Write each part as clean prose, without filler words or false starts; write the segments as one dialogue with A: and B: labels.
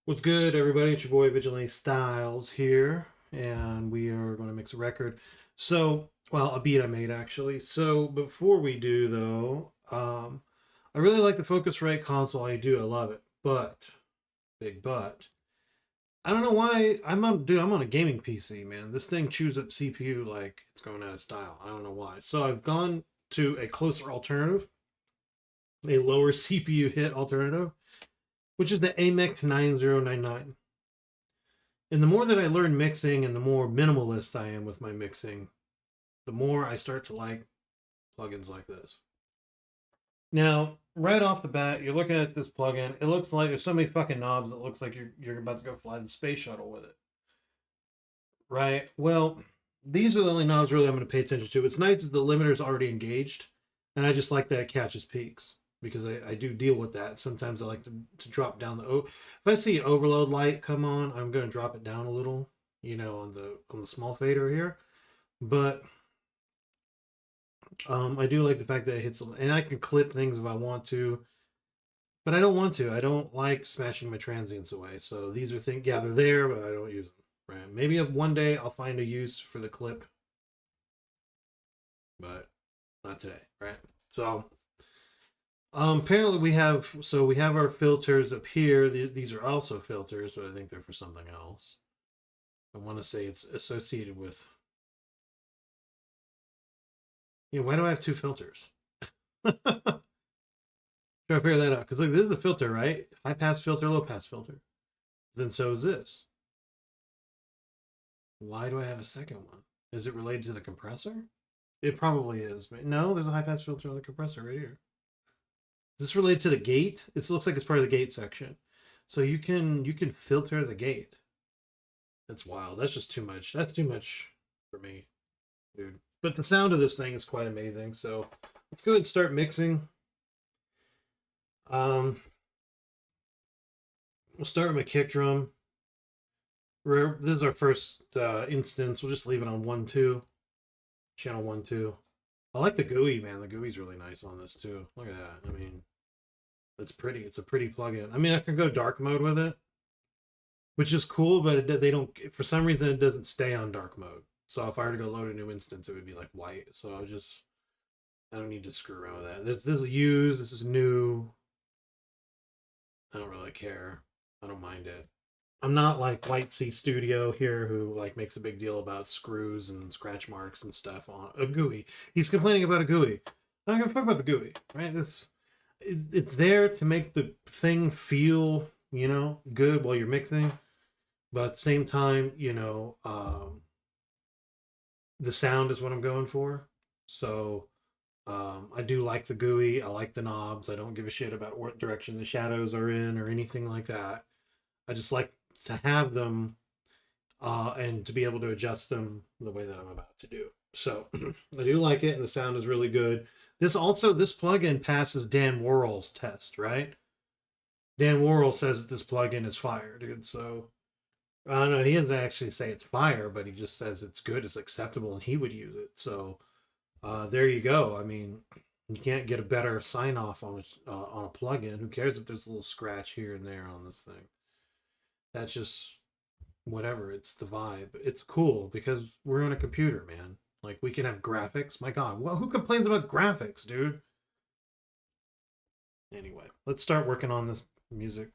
A: What's good, everybody? It's your boy Vigilante Styles here, and we are going to mix a record. A beat I made actually. So, before we do though, I really like the Focusrite console. I do, I love it, but big but. I don't know why I'm on a gaming PC, man. This thing chews up CPU like it's going out of style. I don't know why. So I've gone to a closer alternative, a lower CPU hit alternative, which is the AMEK 9099. And the more that I learn mixing and the more minimalist I am with my mixing, the more I start to like plugins like this. Now, right off the bat, you're looking at this plugin. It looks like there's so many fucking knobs. It looks like you're about to go fly the space shuttle with it, right? Well, these are the only knobs really I'm going to pay attention to. What's nice is the limiter is already engaged, and I just like that it catches peaks because I do deal with that. Sometimes I like to drop down if I see overload light come on, I'm going to drop it down a little, on the small fader here. But I do like the fact that it hits, and I can clip things if I want to, but I don't want to. I don't like smashing my transients away. So these are things, yeah, they're there, but I don't use them. Right? Maybe if one day I'll find a use for the clip, but not today, right? So apparently we have our filters up here. These are also filters, but I think they're for something else. I want to say it's associated with. Yeah, why do I have two filters? Try to figure that out. Because look, this is the filter, right? High pass filter, low pass filter. Then so is this. Why do I have a second one? Is it related to the compressor? It probably is. But no, there's a high pass filter on the compressor right here. Is this related to the gate? It looks like it's part of the gate section. So you can filter the gate. That's wild. That's just too much. That's too much for me, dude. But the sound of this thing is quite amazing. So let's go ahead and start mixing. Um, we'll start with my kick drum. This is our first instance. We'll just leave it on 1-2, channel 1-2. I like the GUI, man. The GUI's really nice on this too. Look at that. I mean, it's pretty. It's a pretty plugin. I mean, I can go dark mode with it, which is cool, but they don't. For some reason, it doesn't stay on dark mode. So if I were to go load a new instance, it would be like white. So I don't need to screw around with that. This is used. This is new. I don't really care. I don't mind it. I'm not like White Sea Studio here, who like makes a big deal about screws and scratch marks and stuff on a GUI. He's complaining about a GUI. I'm not gonna talk about the GUI, right? It's there to make the thing feel, good while you're mixing, but at the same time, the sound is what I'm going for. So I do like the GUI. I like the knobs. I don't give a shit about what direction the shadows are in or anything like that. I just like to have them and to be able to adjust them the way that I'm about to do. So I do like it, and the sound is really good. This plugin passes Dan Worrell's test, right? Dan Worrell says that this plugin is fire, dude. So I don't know. He doesn't actually say it's fire, but he just says it's good, it's acceptable, and he would use it. So there you go. I mean, you can't get a better sign off on a plugin. Who cares if there's a little scratch here and there on this thing? That's just whatever. It's the vibe. It's cool because we're on a computer, man. Like we can have graphics. My God, well, who complains about graphics, dude? Anyway, let's start working on this music.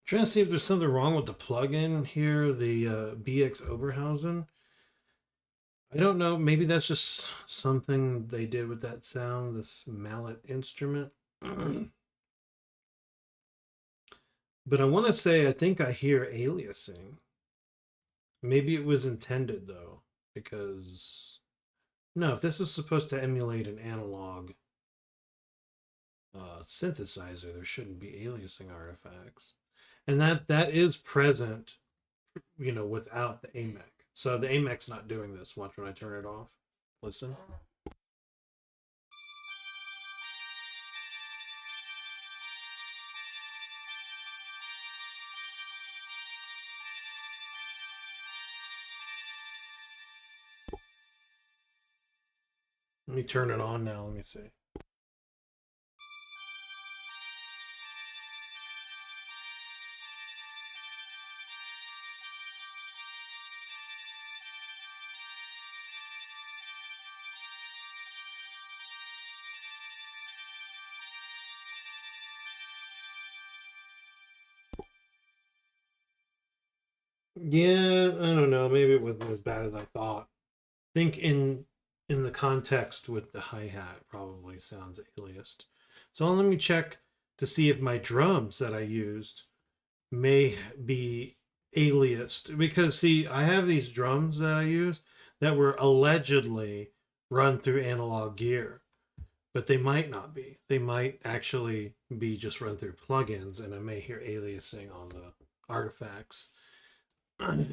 A: Trying to see if there's something wrong with the plugin here, the BX Oberhausen. I don't know. Maybe that's just something they did with that sound, this mallet instrument. But I want to say I think I hear aliasing. Maybe it was intended though, because no, if this is supposed to emulate an analog synthesizer, there shouldn't be aliasing artifacts, and that is present, without the AMEK. So the AMEK's not doing this. Watch when I turn it off. Listen. Let me turn it on now. Let me see. Yeah, I don't know. Maybe it wasn't as bad as I thought. I think in the context with the hi-hat probably sounds aliased. So let me check to see if my drums that I used may be aliased. Because see, I have these drums that I use that were allegedly run through analog gear, but they might not be. They might actually be just run through plugins, and I may hear aliasing on the artifacts.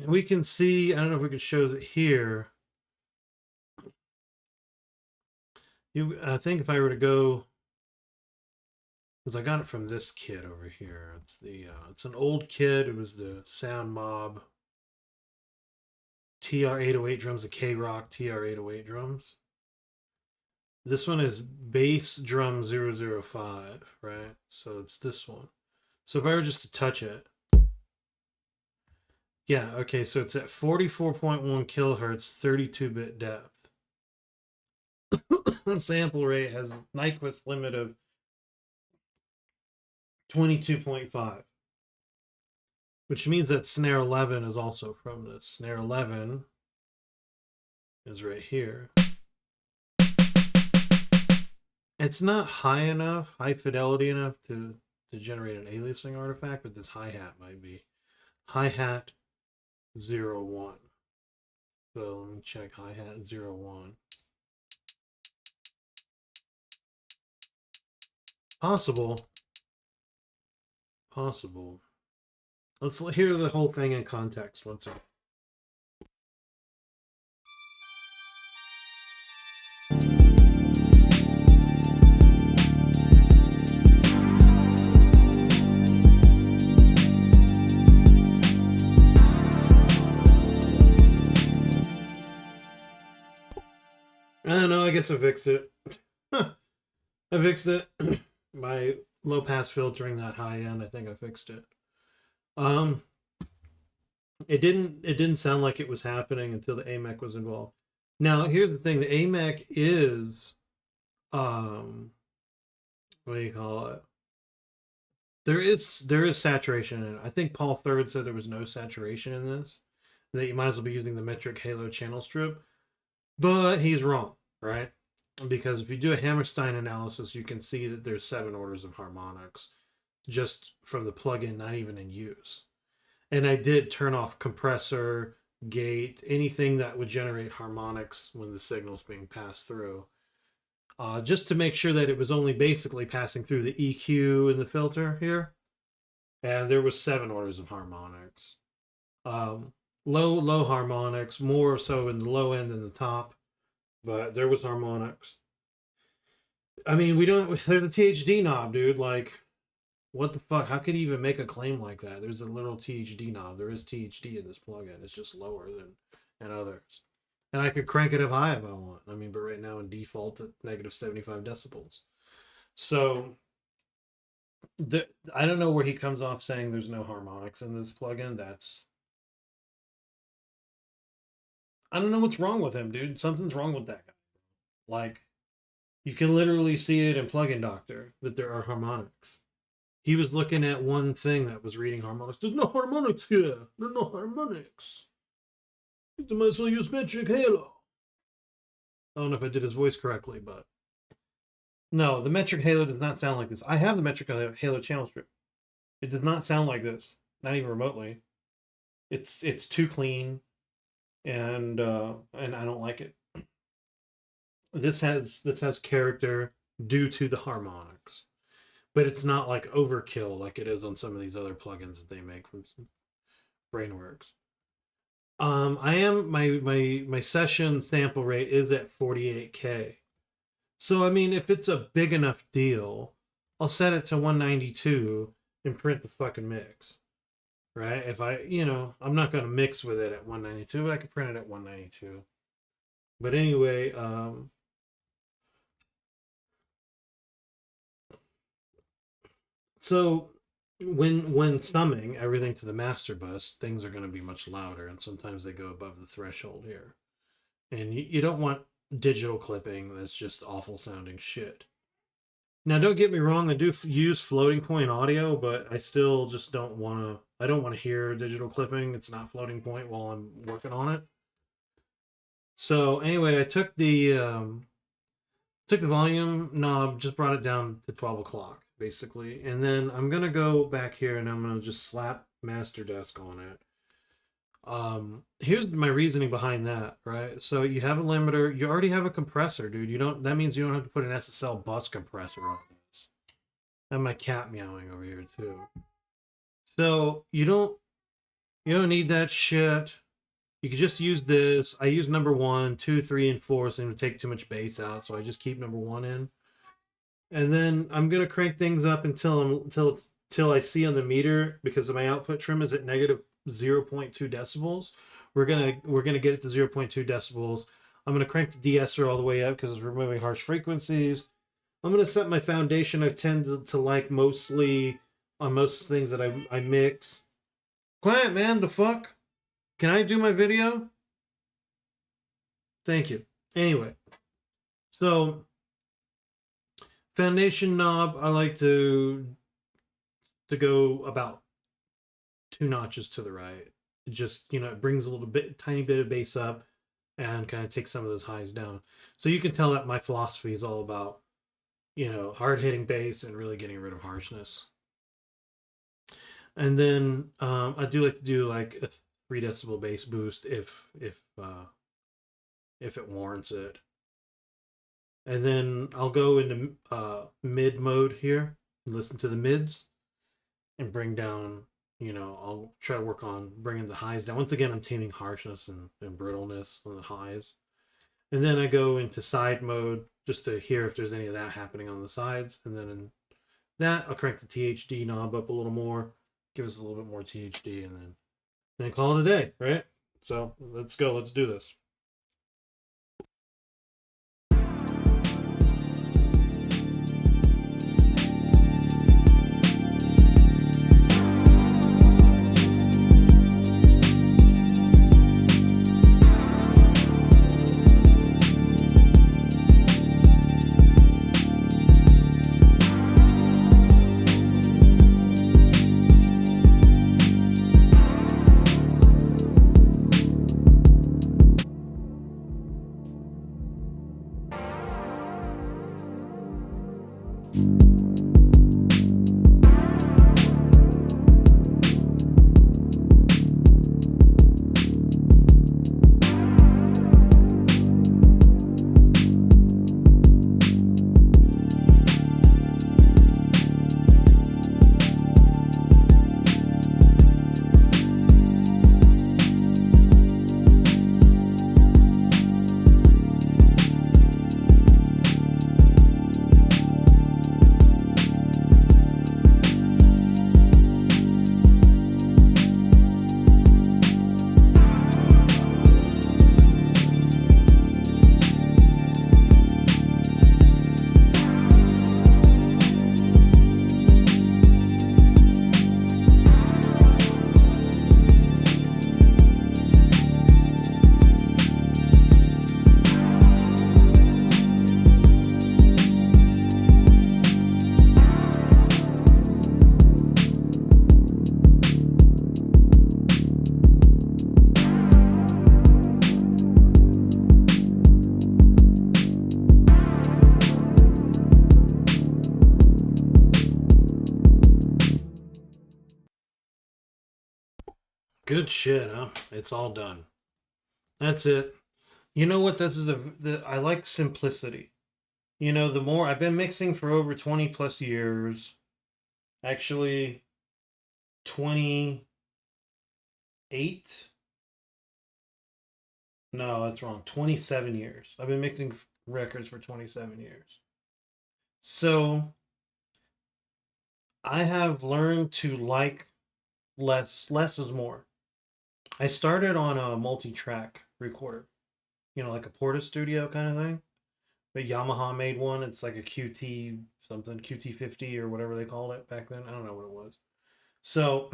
A: We can see, I don't know if we can show it here. I think if I were to go, because I got it from this kit over here. It's an old kit. It was the Sound Mob TR-808 drums, the K-Rock TR-808 drums. This one is bass drum 005, right? So it's this one. So if I were just to touch it, yeah, okay, so it's at 44.1 kilohertz, 32-bit depth. Sample rate has a Nyquist limit of 22.5, which means that snare 11 is also from this. Snare 11 is right here. It's not high enough, high fidelity enough to generate an aliasing artifact, but this hi-hat might be. Hi-hat 01. So let me check hi-hat 01. Possible. Possible. Let's hear the whole thing in context once again. I don't know, I guess I fixed it. I fixed it. My low pass filtering that high end, I think I fixed it. It didn't sound like it was happening until the AMEK was involved. Now here's the thing: the AMEK is what do you call it? There is saturation in it. I think Paul Third said there was no saturation in this. That you might as well be using the metric halo channel strip. But he's wrong, right? Because if you do a Hammerstein analysis, you can see that there's 7 orders of harmonics just from the plugin, not even in use. And I did turn off compressor, gate, anything that would generate harmonics when the signal's being passed through. Just to make sure that it was only basically passing through the EQ and the filter here. And there was 7 orders of harmonics. Low harmonics, more so in the low end than the top. But there was harmonics. I mean, there's a THD knob, dude. Like, what the fuck? How could you even make a claim like that? There's a literal THD knob. There is THD in this plugin. It's just lower than others. And I could crank it up high if I want. I mean, but right now in default at negative 75 decibels. So I don't know where he comes off saying there's no harmonics in this plugin. I don't know what's wrong with him, dude. Something's wrong with that guy. Like, you can literally see it in Plugin Doctor that there are harmonics. He was looking at one thing that was reading harmonics. There's no harmonics here. There's no harmonics. You might as well use metric halo. I don't know if I did his voice correctly, but no, the metric halo does not sound like this. I have the metric halo channel strip. It does not sound like this, not even remotely. It's too clean, and I don't like it. This has character due to the harmonics, but it's not like overkill like it is on some of these other plugins that they make from Brainworks. I am my session sample rate is at 48K. So I mean, if it's a big enough deal, I'll set it to 192 and print the fucking mix. Right? If I'm not gonna mix with it at 192, but I can print it at 192. But anyway, so when summing everything to the master bus, things are going to be much louder, and sometimes they go above the threshold here. And you don't want digital clipping that's just awful sounding shit. Now, don't get me wrong, I do use floating point audio, but I still just don't want to. I don't want to hear digital clipping. It's not floating point while I'm working on it. So anyway, I took the volume knob, just brought it down to 12 o'clock. Basically, and then I'm gonna go back here and I'm gonna just slap master desk on it. Here's my reasoning behind that, right? So you have a limiter, you already have a compressor, dude. That means you don't have to put an SSL bus compressor on this. And my cat meowing over here too. So you don't need that shit. You can just use this. I use number 1, 2, 3, and 4, so it would take too much bass out, so I just keep number 1 in. And then I'm gonna crank things up until I see on the meter, because my output trim is at negative 0.2 decibels. We're gonna get it to 0.2 decibels. I'm gonna crank the de-esser all the way up because it's removing harsh frequencies. I'm gonna set my foundation. I tend to like mostly on most things that I mix. Quiet, man. The fuck? Can I do my video? Thank you. Anyway, so. Foundation knob, I like to go about 2 notches to the right. It just, it brings a tiny bit of bass up and kind of takes some of those highs down. So you can tell that my philosophy is all about, hard hitting bass and really getting rid of harshness. And then I do like to do like a 3 decibel bass boost if it warrants it. And then I'll go into mid mode here and listen to the mids and bring down, I'll try to work on bringing the highs down. Once again, I'm taming harshness and brittleness on the highs. And then I go into side mode just to hear if there's any of that happening on the sides. And then in that, I'll crank the THD knob up a little more, give us a little bit more THD, and then call it a day, right? So let's go. Let's do this. Good shit, huh? It's all done. That's it. You know what? I like simplicity. You know, the more I've been mixing for over 20 plus years, actually 28. No, that's wrong. 27 years. I've been mixing records for 27 years. So I have learned to like less. Less is more. I started on a multi-track recorder, like a Porta Studio kind of thing. But Yamaha made one. It's like a QT something, QT50 or whatever they called it back then. I don't know what it was. So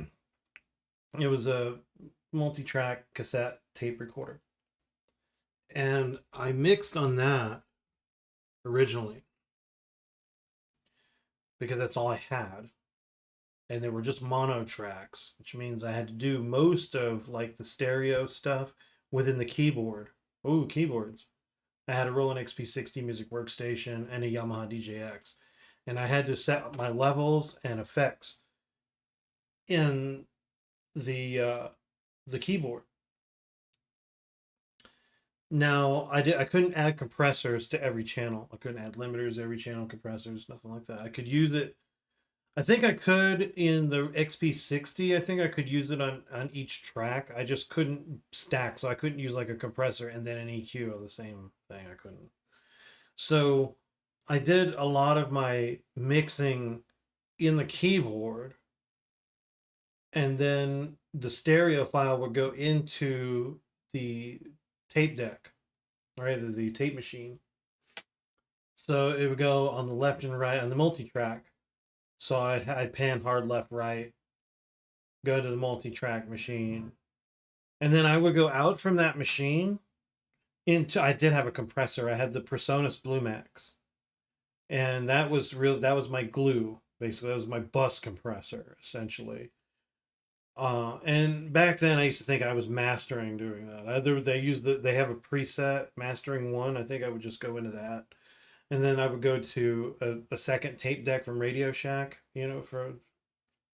A: it was a multi-track cassette tape recorder. And I mixed on that originally because that's all I had. And they were just mono tracks, which means I had to do most of like the stereo stuff within the keyboard. Ooh, keyboards. I had a Roland XP60 music workstation and a Yamaha DJX. And I had to set my levels and effects in the keyboard. Now I couldn't add compressors to every channel. I couldn't add limiters every channel, compressors, nothing like that. I could use it. I think I could in the XP60. I think I could use it on each track. I just couldn't stack, so I couldn't use like a compressor and then an EQ of the same thing. I couldn't. So I did a lot of my mixing in the keyboard, and then the stereo file would go into the tape deck, right? The tape machine. So it would go on the left and right on the multi-track. So I'd pan hard left right, go to the multi-track machine, and then I would go out from that machine into. I did have a compressor. I had the Presonus Blue Max, and that was real. That was my glue. Basically, that was my bus compressor essentially. And back then I used to think I was mastering doing that. They have a preset mastering one. I think I would just go into that, and then I would go to a second tape deck from Radio Shack, for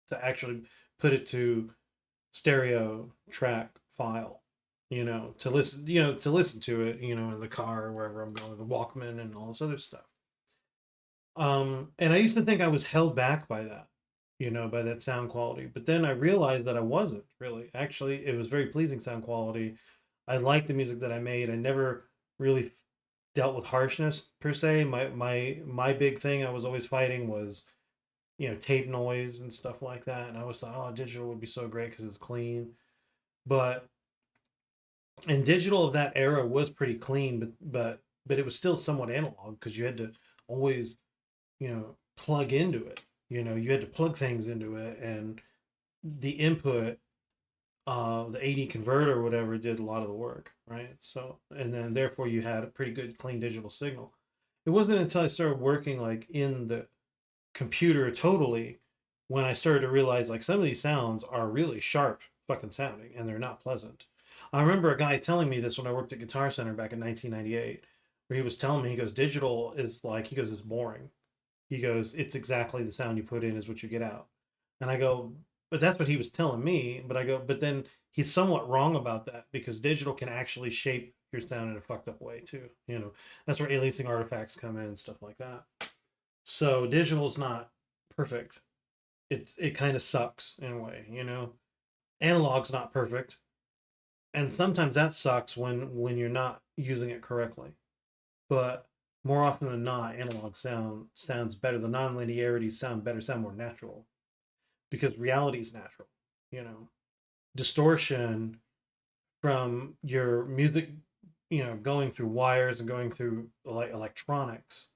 A: to actually put it to stereo track file, to listen to it, in the car or wherever I'm going, the Walkman and all this other stuff. And I used to think I was held back by that, by that sound quality. But then I realized that I wasn't really. Actually, it was very pleasing sound quality. I liked the music that I made. I never really dealt with harshness per se. My big thing I was always fighting was, tape noise and stuff like that. And I always thought, oh, digital would be so great because it's clean. But and digital of that era was pretty clean, but it was still somewhat analog because you had to always, plug into it. You had to plug things into it, and the input, the AD converter or whatever, did a lot of the work, right? So, and then therefore you had a pretty good clean digital signal. It wasn't until I started working like in the computer totally when I started to realize like some of these sounds are really sharp fucking sounding and they're not pleasant. I remember a guy telling me this when I worked at Guitar Center back in 1998, where he was telling me, he goes, digital is like, he goes, it's boring. He goes, it's exactly the sound you put in is what you get out. And I go, but that's what he was telling me. But I go, but then he's somewhat wrong about that because digital can actually shape your sound in a fucked up way too. That's where aliasing artifacts come in and stuff like that. So digital's not perfect. It kind of sucks in a way. Analog's not perfect, and sometimes that sucks when you're not using it correctly. But more often than not, analog sounds better. The non-linearities sound better, sound more natural because reality is natural. You know, distortion from your music, going through wires and going through like electronics.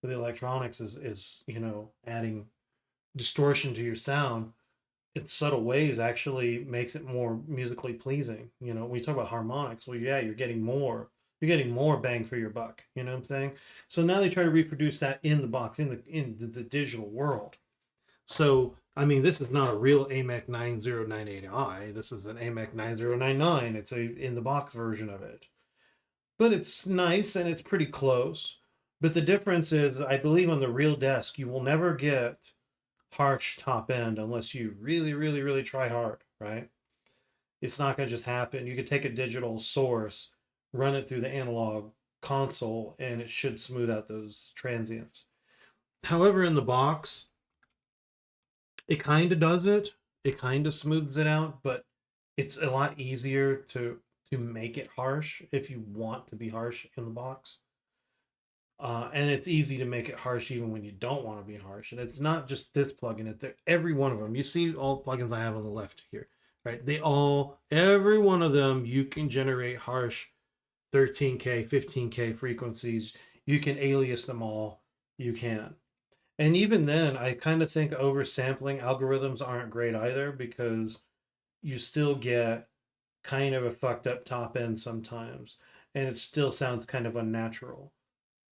A: Where the electronics is adding distortion to your sound in subtle ways actually makes it more musically pleasing. When you talk about harmonics, well, yeah, you're getting more bang for your buck. You know what I'm saying? So now they try to reproduce that in the box, in the digital world. So I mean, this is not a real AMEK 9098i. This is an AMEK 9099. It's a in the box version of it, but it's nice and it's pretty close. But the difference is, I believe on the real desk, you will never get harsh top end unless you really, really, really try hard, right? It's not going to just happen. You could take a digital source, run it through the analog console, and it should smooth out those transients. However, in the box, it kind of does it. It kind of smooths it out, but it's a lot easier to make it harsh if you want to be harsh in the box. And it's easy to make it harsh even when you don't want to be harsh. And it's not just this plugin; it's every one of them. You see all the plugins I have on the left here, right? Every one of them, you can generate harsh 13K, 15K frequencies. You can alias them all. You can. And even then, I kind of think oversampling algorithms aren't great either, because you still get kind of a fucked up top end sometimes, and it still sounds kind of unnatural.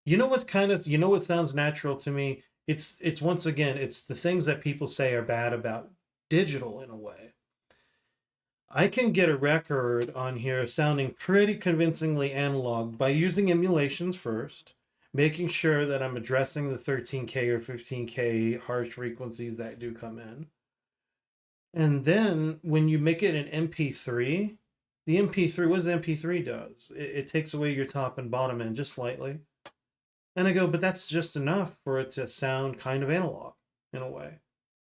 A: You know what sounds natural to me? It's once again, it's the things that people say are bad about digital in a way. I can get a record on here sounding pretty convincingly analog by using emulations first, making sure that I'm addressing the 13K or 15K harsh frequencies that do come in. And then when you make it an MP3, the MP3, what does the MP3 does? It takes away your top and bottom end just slightly. And I go, but that's just enough for it to sound kind of analog in a way,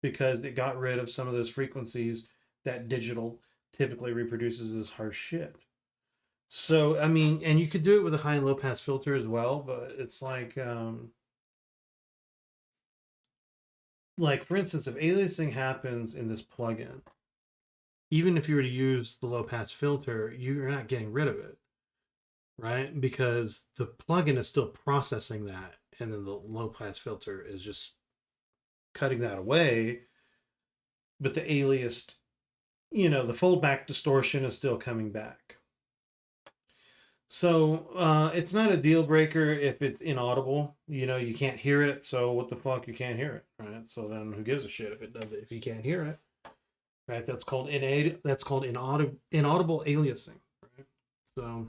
A: because it got rid of some of those frequencies that digital typically reproduces as harsh shit. So, I mean, and you could do it with a high and low pass filter as well, but it's like for instance, if aliasing happens in this plugin, even if you were to use the low pass filter, you're not getting rid of it, right? Because the plugin is still processing that, and then the low pass filter is just cutting that away. But the aliased, the foldback distortion is still coming back. So it's not a deal breaker if it's inaudible. You can't hear it. So what the fuck? You can't hear it, right? So then who gives a shit if it does it if you can't hear it, right? That's called inaudible aliasing, right? So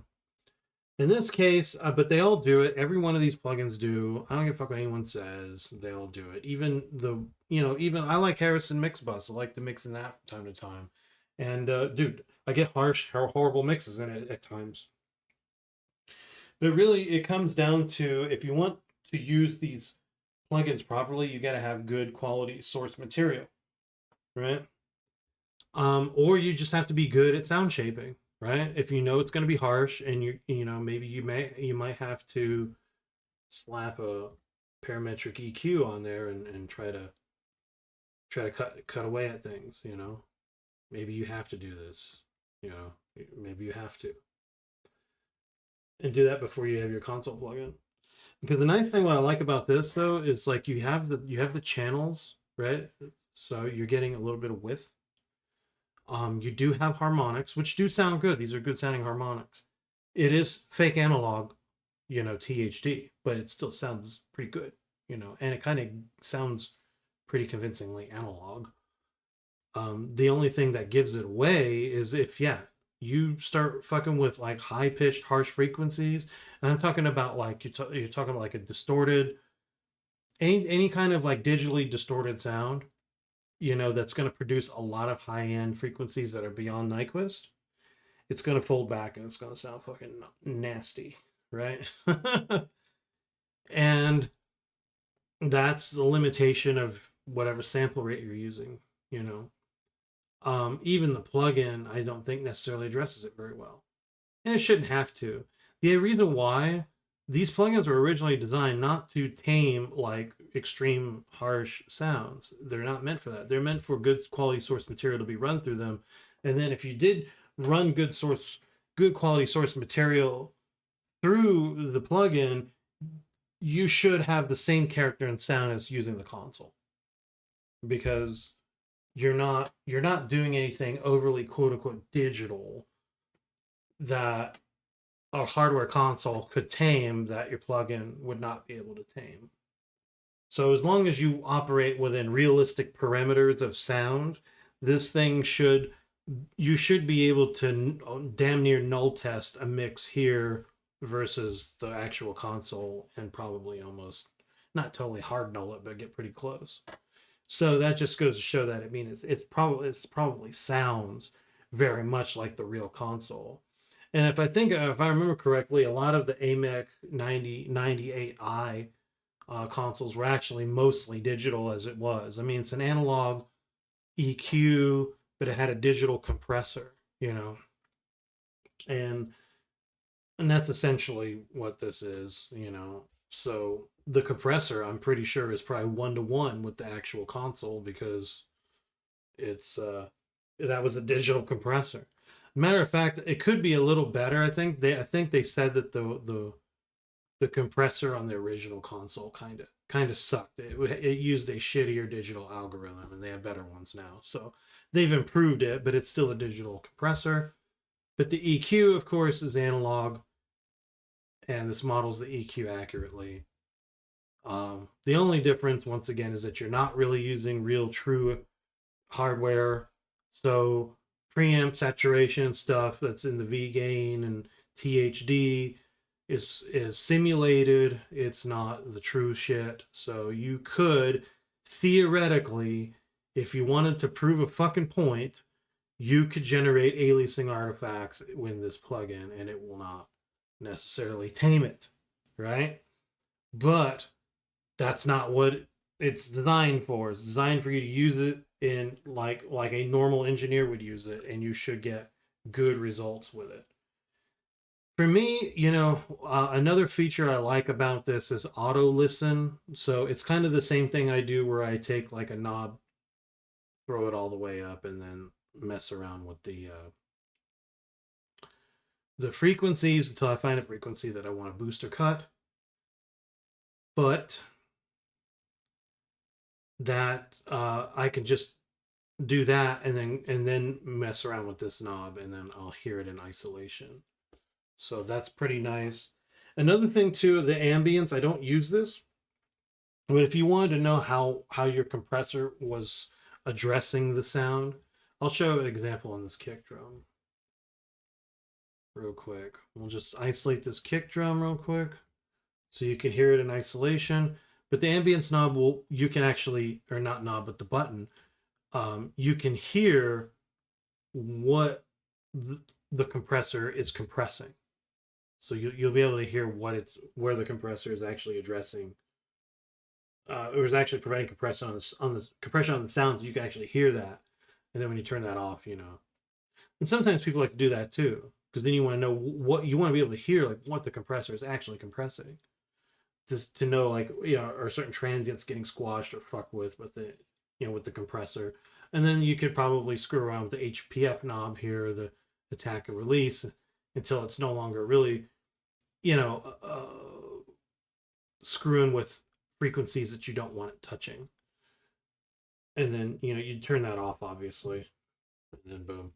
A: in this case, but they all do it. Every one of these plugins do. I don't give a fuck what anyone says. They all do it. Even I like Harrison Mix Bus. I like to mix in that from time to time. And dude, I get horrible mixes in it at times. But really, it comes down to, if you want to use these plugins properly, you got to have good quality source material, right? Or you just have to be good at sound shaping, right? If you know it's going to be harsh, and maybe you might have to slap a parametric EQ on there and try to cut away at things. Maybe you have to do this. Maybe you have to, and do that before you have your console plugin. Because the nice thing what I like about this though is, like, you have the channels, right? So you're getting a little bit of width. You do have harmonics, which do sound good. These are good sounding harmonics. It is fake analog, THD, but it still sounds pretty good, and it kind of sounds pretty convincingly analog. The only thing that gives it away is if, yeah, you start fucking with like high pitched, harsh frequencies. And I'm talking about, like, you're talking about like a distorted, any kind of like digitally distorted sound, that's going to produce a lot of high end frequencies that are beyond Nyquist. It's going to fold back and it's going to sound fucking nasty, right? And that's the limitation of whatever sample rate you're using, you know. Even the plugin, I don't think necessarily addresses it very well, and it shouldn't have to. The reason why, these plugins were originally designed not to tame like extreme harsh sounds. They're not meant for that. They're meant for good quality source material to be run through them, and then if you did run good quality source material through the plugin, you should have the same character and sound as using the console, because you're not doing anything overly quote unquote digital that a hardware console could tame that your plugin would not be able to tame. So as long as you operate within realistic parameters of sound, this thing you should be able to damn near null test a mix here versus the actual console, and probably almost not totally hard null it, but get pretty close. So that just goes to show that, I mean, it's probably sounds very much like the real console. And if I remember correctly, a lot of the AMEK 9098i consoles were actually mostly digital as it was. I mean, it's an analog EQ, but it had a digital compressor, you know, and and that's essentially what this is, you know. So the compressor, I'm pretty sure, is probably 1-to-1 with the actual console because it's that was a digital compressor. Matter of fact, it could be a little better. I think they said that the compressor on the original console kind of sucked. It used a shittier digital algorithm, and they have better ones now. So they've improved it, but it's still a digital compressor. But the EQ, of course, is analog, and this models the EQ accurately. The only difference, once again, is that you're not really using real true hardware. So preamp saturation stuff that's in the V gain and THD is simulated. It's not the true shit. So you could theoretically, if you wanted to prove a fucking point, you could generate aliasing artifacts in this plugin and it will not necessarily tame it, right? But that's not what it's designed for. It's designed for you to use it in like a normal engineer would use it, and you should get good results with it. For me, another feature I like about this is auto listen. So it's kind of the same thing I do where I take like a knob, throw it all the way up, and then mess around with the frequencies until I find a frequency that I want to boost or cut. But that I can just do that and then mess around with this knob, and then I'll hear it in isolation. So that's pretty nice. Another thing too, the ambience, I don't use this, but if you wanted to know how your compressor was addressing the sound, I'll show an example on this kick drum real quick. We'll just isolate this kick drum real quick so you can hear it in isolation. But the ambience knob you can actually, or not knob, but the button, you can hear what the compressor is compressing. So you'll be able to hear where the compressor is actually addressing. It was actually preventing compression on this compression on the sounds. You can actually hear that, and then when you turn that off, And sometimes people like to do that too, because then you want to know what you want to be able to hear, like what the compressor is actually compressing, just to know like are certain transients getting squashed or fucked with with the compressor. And then you could probably screw around with the HPF knob here, the attack and release, until it's no longer really, screwing with frequencies that you don't want it touching. And then, you turn that off, obviously, and then boom.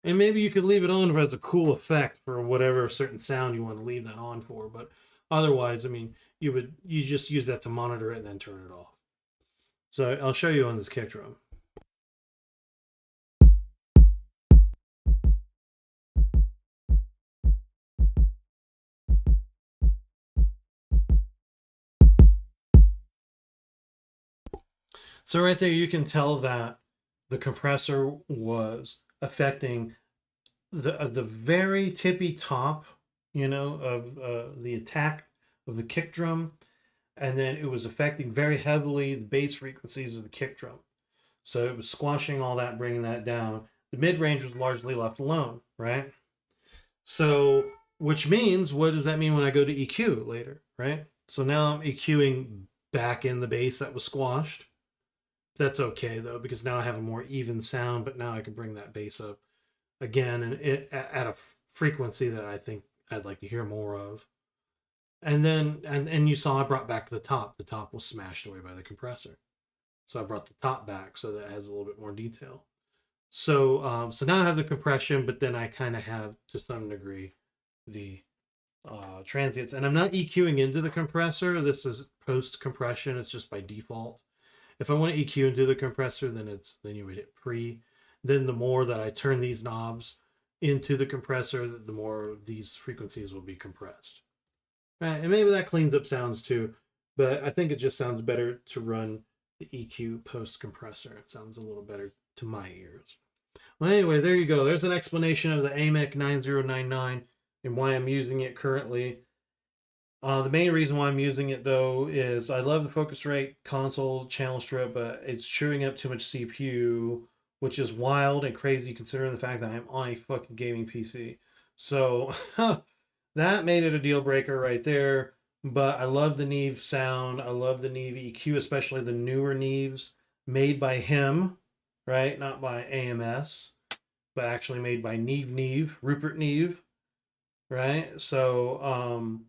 A: And maybe you could leave it on as a cool effect for whatever certain sound you want to leave that on for. But otherwise, I mean, you just use that to monitor it and then turn it off. So I'll show you on this kick drum. So right there, you can tell that the compressor was affecting the very tippy top, of the attack of the kick drum, and then it was affecting very heavily the bass frequencies of the kick drum. So it was squashing all that, bringing that down. The mid range was largely left alone, right? So, which means, what does that mean when I go to EQ later, right? So now I'm EQing back in the bass that was squashed. That's okay though, because now I have a more even sound, but now I can bring that bass up again and at a frequency that I think I'd like to hear more of. And then and you saw I brought back the top. The top was smashed away by the compressor, so I brought the top back so that it has a little bit more detail. So now I have the compression, but then I kind of have to some degree the transients, and I'm not EQing into the compressor. This is post compression. It's just by default. If I want to EQ into the compressor, then you would hit pre. Then the more that I turn these knobs into the compressor, the more these frequencies will be compressed. Right, and maybe that cleans up sounds too, but I think it just sounds better to run the EQ post compressor. It sounds a little better to my ears. Well, anyway, there you go. There's an explanation of the AMEK 9099 and why I'm using it currently. The main reason why I'm using it though is I love the Focusrite console channel strip, but it's chewing up too much CPU, which is wild and crazy considering the fact that I'm on a fucking gaming PC. So that made it a deal breaker right there. But I love the Neve sound. I love the Neve EQ, especially the newer Neves made by him, right? Not by AMS, but actually made by Neve, Rupert Neve, right? So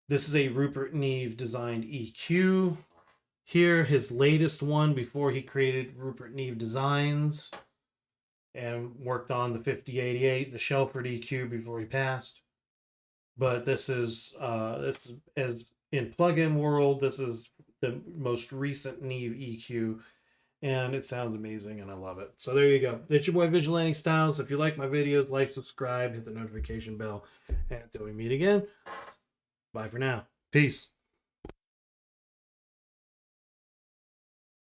A: this is a Rupert Neve designed EQ. Here, his latest one before he created Rupert Neve Designs and worked on the 5088, the Shelford EQ before he passed. But this is as in plugin world, this is the most recent Neve EQ, and it sounds amazing, and I love it. So there you go. It's your boy Vigilante Styles. If you like my videos, like, subscribe, hit the notification bell, and until we meet again, bye for now. Peace.